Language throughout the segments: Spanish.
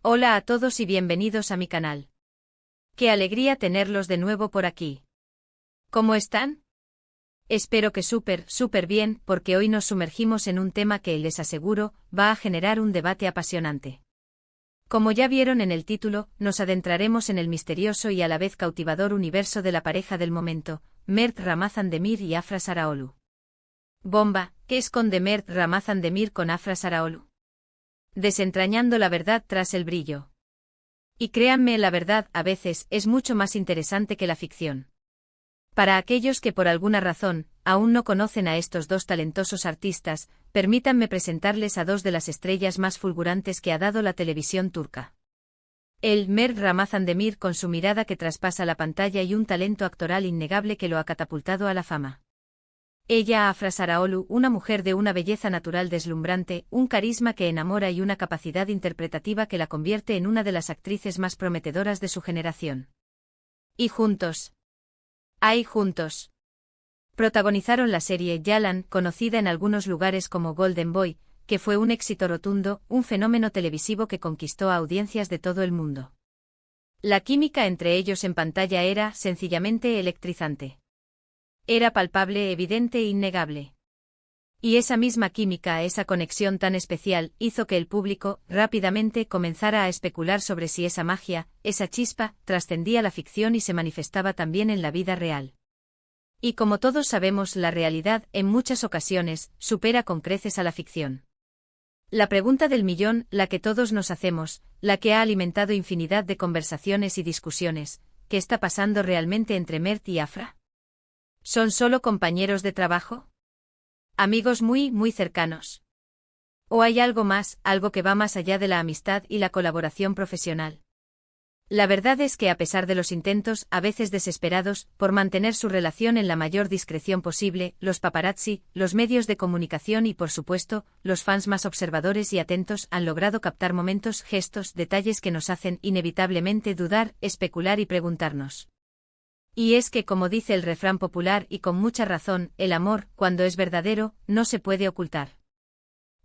Hola a todos y bienvenidos a mi canal. Qué alegría tenerlos de nuevo por aquí. ¿Cómo están? Espero que súper bien, porque hoy nos sumergimos en un tema que, les aseguro, va a generar un debate apasionante. Como ya vieron en el título, nos adentraremos en el misterioso y a la vez cautivador universo de la pareja del momento, Mert Ramazan Demir y Afra Saraaolu. Bomba, ¿qué esconde Mert Ramazan Demir con Afra Saraaolu? Desentrañando la verdad tras el brillo. Y créanme, la verdad, a veces, es mucho más interesante que la ficción. Para aquellos que por alguna razón, aún no conocen a estos dos talentosos artistas, permítanme presentarles a dos de las estrellas más fulgurantes que ha dado la televisión turca. Mert Ramazan Demir, con su mirada que traspasa la pantalla y un talento actoral innegable que lo ha catapultado a la fama. Ella, Afra Saraaolu, una mujer de una belleza natural deslumbrante, un carisma que enamora y una capacidad interpretativa que la convierte en una de las actrices más prometedoras de su generación. Y juntos. Juntos. Protagonizaron la serie Yalan, conocida en algunos lugares como Golden Boy, que fue un éxito rotundo, un fenómeno televisivo que conquistó a audiencias de todo el mundo. La química entre ellos en pantalla era, sencillamente, electrizante. Era palpable, evidente e innegable. Y esa misma química, esa conexión tan especial, hizo que el público, rápidamente, comenzara a especular sobre si esa magia, esa chispa, trascendía la ficción y se manifestaba también en la vida real. Y como todos sabemos, la realidad, en muchas ocasiones, supera con creces a la ficción. La pregunta del millón, la que todos nos hacemos, la que ha alimentado infinidad de conversaciones y discusiones, ¿qué está pasando realmente entre Mert y Afra? ¿Son solo compañeros de trabajo? ¿Amigos muy cercanos? ¿O hay algo más, algo que va más allá de la amistad y la colaboración profesional? La verdad es que a pesar de los intentos, a veces desesperados, por mantener su relación en la mayor discreción posible, los paparazzi, los medios de comunicación y por supuesto, los fans más observadores y atentos han logrado captar momentos, gestos, detalles que nos hacen inevitablemente dudar, especular y preguntarnos. Y es que, como dice el refrán popular y con mucha razón, el amor, cuando es verdadero, no se puede ocultar.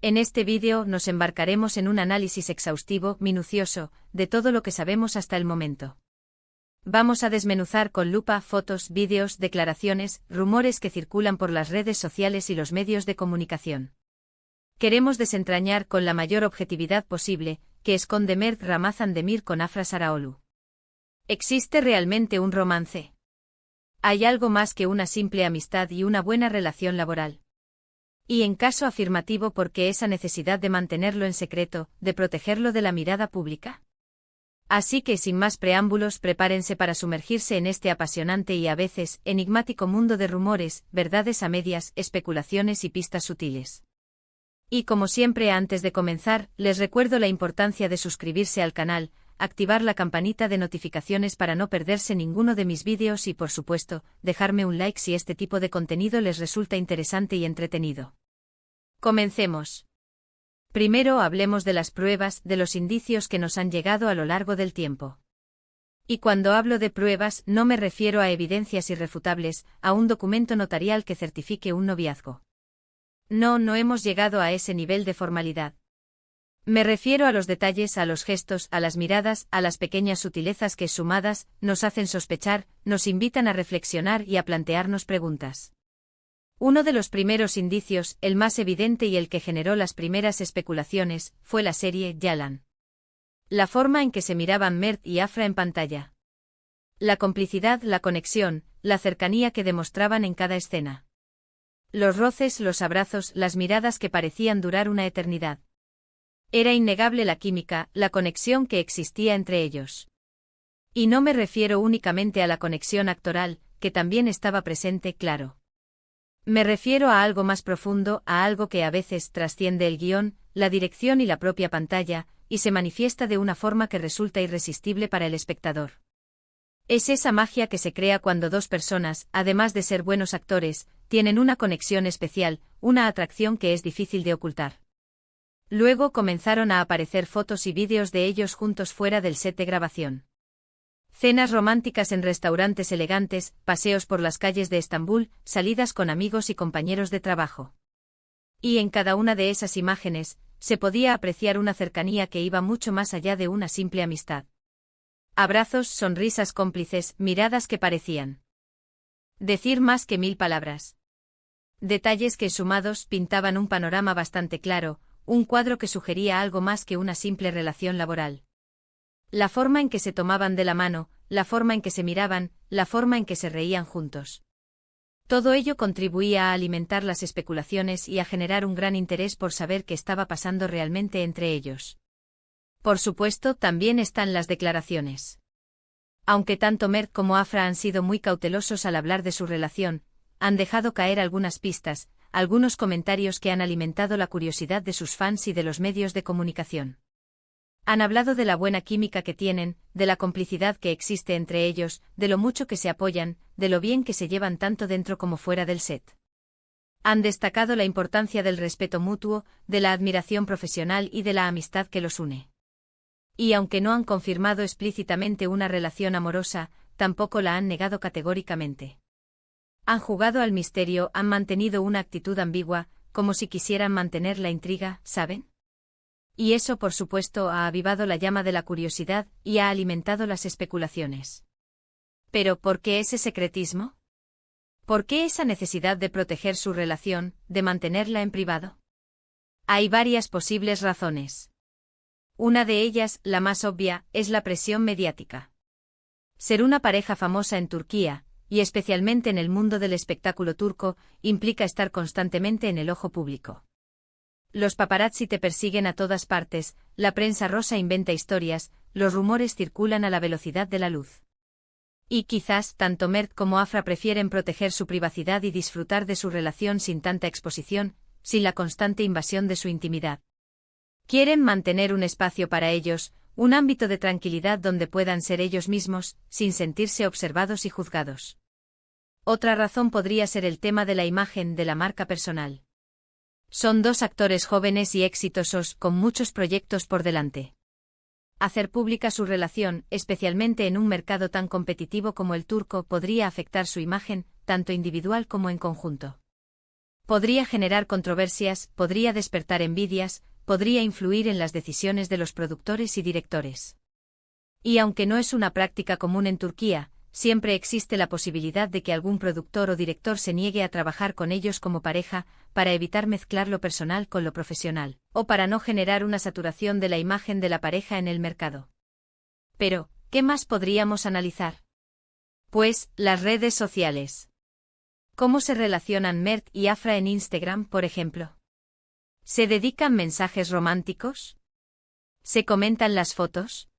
En este vídeo nos embarcaremos en un análisis exhaustivo, minucioso, de todo lo que sabemos hasta el momento. Vamos a desmenuzar con lupa fotos, vídeos, declaraciones, rumores que circulan por las redes sociales y los medios de comunicación. Queremos desentrañar con la mayor objetividad posible, qué esconde Mert Ramazan Demir con Afra Saraaolu. ¿Existe realmente un romance? ¿Hay algo más que una simple amistad y una buena relación laboral? Y en caso afirmativo, ¿por qué esa necesidad de mantenerlo en secreto, de protegerlo de la mirada pública? Así que sin más preámbulos, prepárense para sumergirse en este apasionante y a veces enigmático mundo de rumores, verdades a medias, especulaciones y pistas sutiles. Y como siempre, antes de comenzar, les recuerdo la importancia de suscribirse al canal, activar la campanita de notificaciones para no perderse ninguno de mis vídeos y por supuesto, dejarme un like si este tipo de contenido les resulta interesante y entretenido. Comencemos. Primero hablemos de las pruebas, de los indicios que nos han llegado a lo largo del tiempo. Y cuando hablo de pruebas, no me refiero a evidencias irrefutables, a un documento notarial que certifique un noviazgo. No hemos llegado a ese nivel de formalidad. Me refiero a los detalles, a los gestos, a las miradas, a las pequeñas sutilezas que, sumadas, nos hacen sospechar, nos invitan a reflexionar y a plantearnos preguntas. Uno de los primeros indicios, el más evidente y el que generó las primeras especulaciones, fue la serie Yalan. La forma en que se miraban Mert y Afra en pantalla. La complicidad, la conexión, la cercanía que demostraban en cada escena. Los roces, los abrazos, las miradas que parecían durar una eternidad. Era innegable la química, la conexión que existía entre ellos. Y no me refiero únicamente a la conexión actoral, que también estaba presente, claro. Me refiero a algo más profundo, a algo que a veces trasciende el guión, la dirección y la propia pantalla, y se manifiesta de una forma que resulta irresistible para el espectador. Es esa magia que se crea cuando dos personas, además de ser buenos actores, tienen una conexión especial, una atracción que es difícil de ocultar. Luego comenzaron a aparecer fotos y vídeos de ellos juntos fuera del set de grabación. Cenas románticas en restaurantes elegantes, paseos por las calles de Estambul, salidas con amigos y compañeros de trabajo. Y en cada una de esas imágenes, se podía apreciar una cercanía que iba mucho más allá de una simple amistad. Abrazos, sonrisas cómplices, miradas que parecían decir más que 1000 palabras. Detalles que sumados pintaban un panorama bastante claro, un cuadro que sugería algo más que una simple relación laboral. La forma en que se tomaban de la mano, la forma en que se miraban, la forma en que se reían juntos. Todo ello contribuía a alimentar las especulaciones y a generar un gran interés por saber qué estaba pasando realmente entre ellos. Por supuesto, también están las declaraciones. Aunque tanto Mert como Afra han sido muy cautelosos al hablar de su relación, han dejado caer algunas pistas, algunos comentarios que han alimentado la curiosidad de sus fans y de los medios de comunicación. Han hablado de la buena química que tienen, de la complicidad que existe entre ellos, de lo mucho que se apoyan, de lo bien que se llevan tanto dentro como fuera del set. Han destacado la importancia del respeto mutuo, de la admiración profesional y de la amistad que los une. Y aunque no han confirmado explícitamente una relación amorosa, tampoco la han negado categóricamente. Han jugado al misterio, han mantenido una actitud ambigua, como si quisieran mantener la intriga, ¿saben? Y eso, por supuesto, ha avivado la llama de la curiosidad y ha alimentado las especulaciones. Pero, ¿por qué ese secretismo? ¿Por qué esa necesidad de proteger su relación, de mantenerla en privado? Hay varias posibles razones. Una de ellas, la más obvia, es la presión mediática. Ser una pareja famosa en Turquía, y especialmente en el mundo del espectáculo turco, implica estar constantemente en el ojo público. Los paparazzi te persiguen a todas partes, la prensa rosa inventa historias, los rumores circulan a la velocidad de la luz. Y quizás tanto Mert como Afra prefieren proteger su privacidad y disfrutar de su relación sin tanta exposición, sin la constante invasión de su intimidad. Quieren mantener un espacio para ellos, un ámbito de tranquilidad donde puedan ser ellos mismos, sin sentirse observados y juzgados. Otra razón podría ser el tema de la imagen de la marca personal. Son dos actores jóvenes y exitosos, con muchos proyectos por delante. Hacer pública su relación, especialmente en un mercado tan competitivo como el turco, podría afectar su imagen, tanto individual como en conjunto. Podría generar controversias, podría despertar envidias, podría influir en las decisiones de los productores y directores. Y aunque no es una práctica común en Turquía, siempre existe la posibilidad de que algún productor o director se niegue a trabajar con ellos como pareja, para evitar mezclar lo personal con lo profesional, o para no generar una saturación de la imagen de la pareja en el mercado. Pero, ¿qué más podríamos analizar? Pues, las redes sociales. ¿Cómo se relacionan Mert y Afra en Instagram, por ejemplo? ¿Se dedican mensajes románticos? ¿Se comentan las fotos?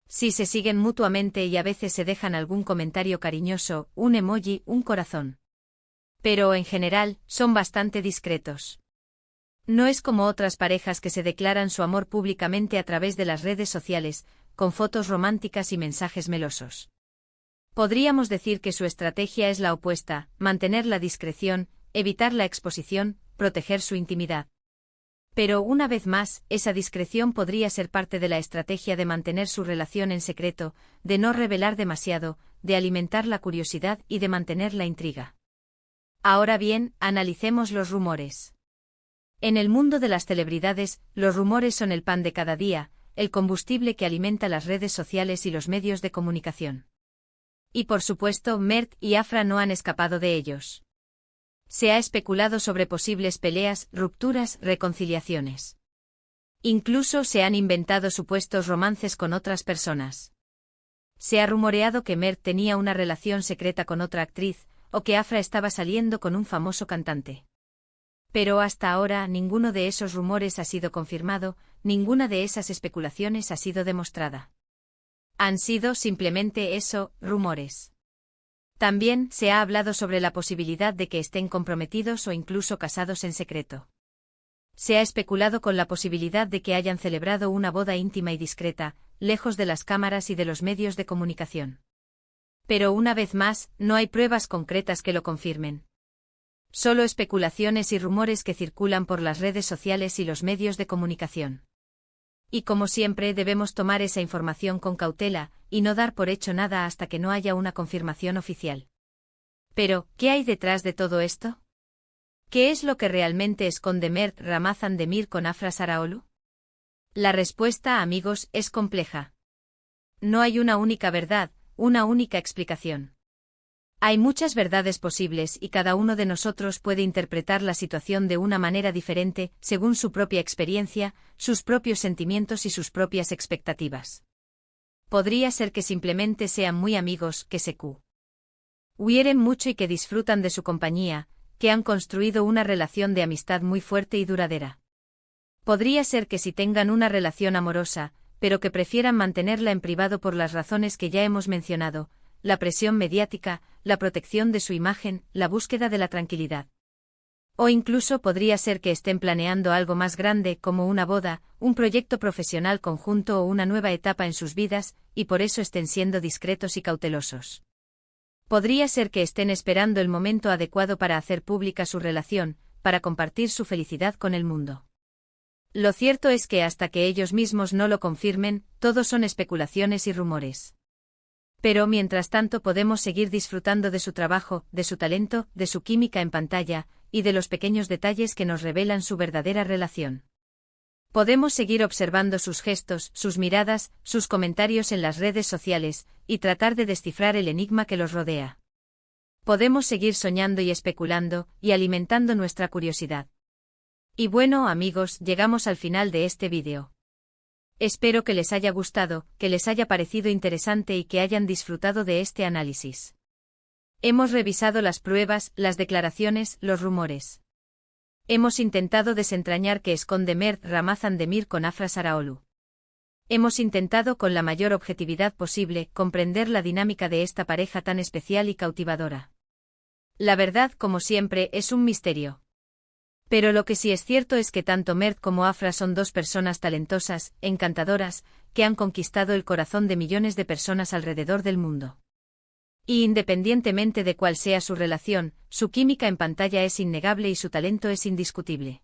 Sí, se siguen mutuamente y a veces se dejan algún comentario cariñoso, un emoji, un corazón. Pero en general, son bastante discretos. No es como otras parejas que se declaran su amor públicamente a través de las redes sociales, con fotos románticas y mensajes melosos. Podríamos decir que su estrategia es la opuesta, mantener la discreción, evitar la exposición, proteger su intimidad. Pero una vez más, esa discreción podría ser parte de la estrategia de mantener su relación en secreto, de no revelar demasiado, de alimentar la curiosidad y de mantener la intriga. Ahora bien, analicemos los rumores. En el mundo de las celebridades, los rumores son el pan de cada día, el combustible que alimenta las redes sociales y los medios de comunicación. Y por supuesto, Mert y Afra no han escapado de ellos. Se ha especulado sobre posibles peleas, rupturas, reconciliaciones. Incluso se han inventado supuestos romances con otras personas. Se ha rumoreado que Mert tenía una relación secreta con otra actriz, o que Afra estaba saliendo con un famoso cantante. Pero hasta ahora ninguno de esos rumores ha sido confirmado, ninguna de esas especulaciones ha sido demostrada. Han sido simplemente eso, rumores. También se ha hablado sobre la posibilidad de que estén comprometidos o incluso casados en secreto. Se ha especulado con la posibilidad de que hayan celebrado una boda íntima y discreta, lejos de las cámaras y de los medios de comunicación. Pero una vez más, no hay pruebas concretas que lo confirmen. Solo especulaciones y rumores que circulan por las redes sociales y los medios de comunicación. Y como siempre debemos tomar esa información con cautela, y no dar por hecho nada hasta que no haya una confirmación oficial. Pero, ¿qué hay detrás de todo esto? ¿Qué es lo que realmente esconde Mert Ramazan Demir con Afra Saraolu? La respuesta, amigos, es compleja. No hay una única verdad, una única explicación. Hay muchas verdades posibles y cada uno de nosotros puede interpretar la situación de una manera diferente, según su propia experiencia, sus propios sentimientos y sus propias expectativas. Podría ser que simplemente sean muy amigos, que se quieren mucho y que disfrutan de su compañía, que han construido una relación de amistad muy fuerte y duradera. Podría ser que sí tengan una relación amorosa, pero que prefieran mantenerla en privado por las razones que ya hemos mencionado, la presión mediática, la protección de su imagen, la búsqueda de la tranquilidad. O incluso podría ser que estén planeando algo más grande como una boda, un proyecto profesional conjunto o una nueva etapa en sus vidas, y por eso estén siendo discretos y cautelosos. Podría ser que estén esperando el momento adecuado para hacer pública su relación, para compartir su felicidad con el mundo. Lo cierto es que hasta que ellos mismos no lo confirmen, todo son especulaciones y rumores. Pero mientras tanto podemos seguir disfrutando de su trabajo, de su talento, de su química en pantalla, y de los pequeños detalles que nos revelan su verdadera relación. Podemos seguir observando sus gestos, sus miradas, sus comentarios en las redes sociales, y tratar de descifrar el enigma que los rodea. Podemos seguir soñando y especulando, y alimentando nuestra curiosidad. Y bueno, amigos, llegamos al final de este vídeo. Espero que les haya gustado, que les haya parecido interesante y que hayan disfrutado de este análisis. Hemos revisado las pruebas, las declaraciones, los rumores. Hemos intentado desentrañar qué esconde Mert Ramazan Demir con Afra Saraolu. Hemos intentado con la mayor objetividad posible comprender la dinámica de esta pareja tan especial y cautivadora. La verdad, como siempre, es un misterio. Pero lo que sí es cierto es que tanto Mert como Afra son dos personas talentosas, encantadoras, que han conquistado el corazón de millones de personas alrededor del mundo. Y independientemente de cuál sea su relación, su química en pantalla es innegable y su talento es indiscutible.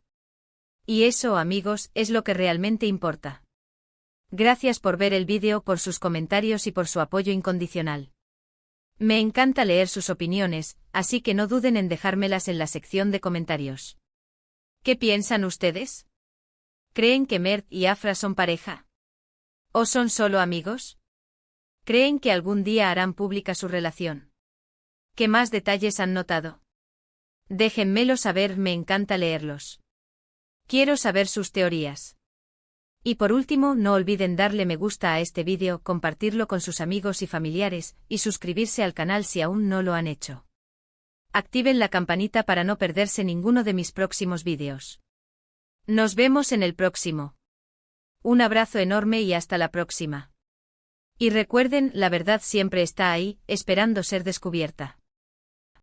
Y eso, amigos, es lo que realmente importa. Gracias por ver el vídeo, por sus comentarios y por su apoyo incondicional. Me encanta leer sus opiniones, así que no duden en dejármelas en la sección de comentarios. ¿Qué piensan ustedes? ¿Creen que Mert y Afra son pareja? ¿O son solo amigos? ¿Creen que algún día harán pública su relación? ¿Qué más detalles han notado? Déjenmelo saber, me encanta leerlos. Quiero saber sus teorías. Y por último, no olviden darle me gusta a este vídeo, compartirlo con sus amigos y familiares, y suscribirse al canal si aún no lo han hecho. Activen la campanita para no perderse ninguno de mis próximos vídeos. Nos vemos en el próximo. Un abrazo enorme y hasta la próxima. Y recuerden, la verdad siempre está ahí, esperando ser descubierta.